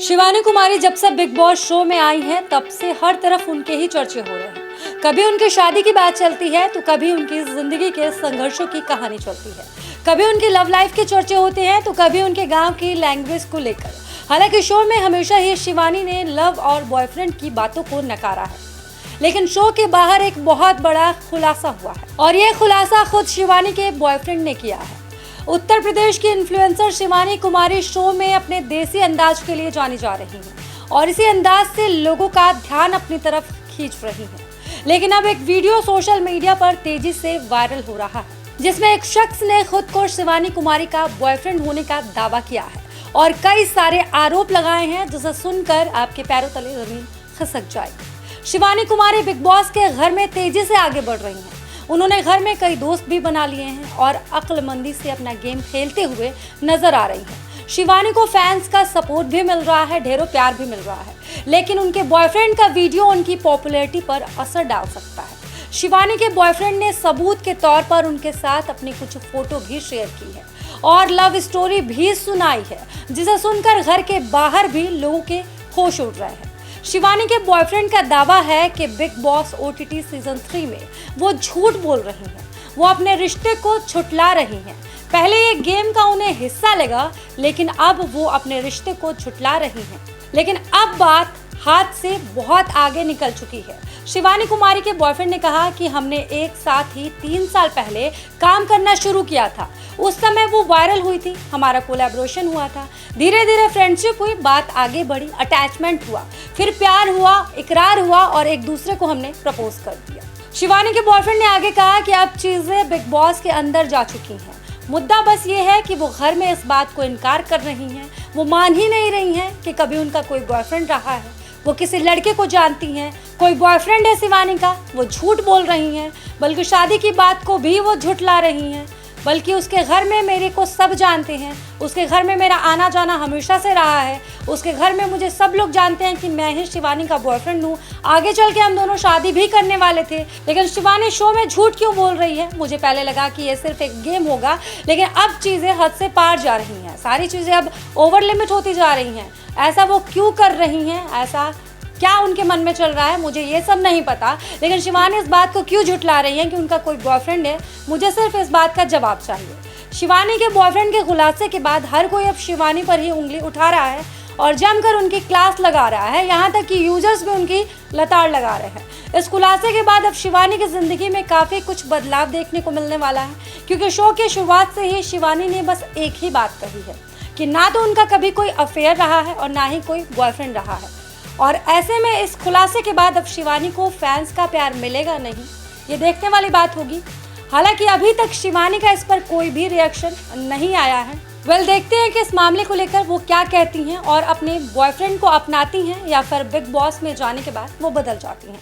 शिवानी कुमारी जब से big boss show में आई हैं तब से हर तरफ उनके ही चर्चे हो रहे हैं। कभी उनकी शादी की बात चलती है तो कभी उनकी जिंदगी के संघर्षों की कहानी चलती है, कभी उनकी लव लाइफ के चर्चे होते हैं तो कभी उनके गांव की लैंग्वेज को लेकर। हालांकि शो में हमेशा ही शिवानी ने लव और बॉयफ्रेंड की बातों को नकारा है, लेकिन शो के बाहर एक बहुत बड़ा खुलासा हुआ है और ये खुलासा खुद शिवानी के बॉयफ्रेंड ने किया है। उत्तर प्रदेश की इन्फ्लुएंसर शिवानी कुमारी शो में अपने देसी अंदाज के लिए जानी जा रही हैं और इसी अंदाज से लोगों का ध्यान अपनी तरफ खींच रही हैं। लेकिन अब एक वीडियो सोशल मीडिया पर तेजी से वायरल हो रहा है, जिसमें एक शख्स ने खुद को शिवानी कुमारी का बॉयफ्रेंड होने का दावा किया है और कई सारे आरोप लगाए हैं, जिसे सुनकर आपके पैरों तले जमीन खिसक जाएगी। शिवानी कुमारी बिग बॉस के घर में तेजी से आगे बढ़ रही हैं। उन्होंने घर में कई दोस्त भी बना लिए हैं और अक्लमंदी से अपना गेम खेलते हुए नजर आ रही हैं। शिवानी को फैंस का सपोर्ट भी मिल रहा है, ढेरों प्यार भी मिल रहा है, लेकिन उनके बॉयफ्रेंड का वीडियो उनकी पॉपुलैरिटी पर असर डाल सकता है। शिवानी के बॉयफ्रेंड ने सबूत के तौर पर उनके साथ अपनी कुछ फोटो भी शेयर की है और लव स्टोरी भी सुनाई है, जिसे सुनकर घर के बाहर भी लोगों के होश उड़ रहे हैं। शिवानी के बॉयफ्रेंड का दावा है कि बिग बॉस OTT सीजन 3 में वो झूठ बोल रही हैं, वो अपने रिश्ते को छुटला रही हैं। पहले ये गेम का उन्हें हिस्सा लगा, लेकिन अब वो अपने रिश्ते को छुटला रही हैं। लेकिन अब बात हाथ से बहुत आगे निकल चुकी है। शिवानी कुमारी के बॉयफ्रेंड ने कहा कि हमने एक साथ ही 3 साल पहले काम करना शुरू किया था। उस समय वो वायरल हुई थी, हमारा कोलैबोरेशन हुआ था, धीरे धीरे फ्रेंडशिप हुई, बात आगे बढ़ी, अटैचमेंट हुआ, फिर प्यार हुआ, इकरार हुआ और एक दूसरे को हमने प्रपोज कर दिया। शिवानी के बॉयफ्रेंड ने आगे कहा कि अब चीजें बिग बॉस के अंदर जा चुकी हैं। मुद्दा बस ये है कि वो घर में इस बात को इनकार कर रही हैं। वो मान ही नहीं रही हैं कि कभी उनका कोई बॉयफ्रेंड रहा है। वो किसी लड़के को जानती हैं, कोई बॉयफ्रेंड है शिवानी का, वो झूठ बोल रही हैं, बल्कि शादी की बात को भी वो झुठला रही हैं। बल्कि उसके घर में मेरे को सब जानते हैं, उसके घर में मेरा आना जाना हमेशा से रहा है, उसके घर में मुझे सब लोग जानते हैं कि मैं ही शिवानी का बॉयफ्रेंड हूँ। आगे चल के हम दोनों शादी भी करने वाले थे, लेकिन शिवानी शो में झूठ क्यों बोल रही है? मुझे पहले लगा कि ये सिर्फ एक गेम होगा, लेकिन अब चीज़ें हद से पार जा रही हैं, सारी चीज़ें अब ओवर लिमिट होती जा रही हैं। ऐसा वो क्यों कर रही हैं? ऐसा क्या उनके मन में चल रहा है? मुझे ये सब नहीं पता, लेकिन शिवानी इस बात को क्यों झुठला रही है कि उनका कोई बॉयफ्रेंड है? मुझे सिर्फ इस बात का जवाब चाहिए। शिवानी के बॉयफ्रेंड के खुलासे के बाद हर कोई अब शिवानी पर ही उंगली उठा रहा है और जमकर उनकी क्लास लगा रहा है, यहाँ तक कि यूजर्स भी उनकी लताड़ लगा रहे हैं। इस खुलासे के बाद अब शिवानी की जिंदगी में काफ़ी कुछ बदलाव देखने को मिलने वाला है, क्योंकि शो की शुरुआत से ही शिवानी ने बस एक ही बात कही है कि ना तो उनका कभी कोई अफेयर रहा है और ना ही कोई बॉयफ्रेंड रहा है। और ऐसे में इस खुलासे के बाद अब शिवानी को फैंस का प्यार मिलेगा नहीं, ये देखने वाली बात होगी। हालांकि अभी तक शिवानी का इस पर कोई भी रिएक्शन नहीं आया है। देखते हैं कि इस मामले को लेकर वो क्या कहती हैं और अपने बॉयफ्रेंड को अपनाती हैं या फिर बिग बॉस में जाने के बाद वो बदल जाती हैं।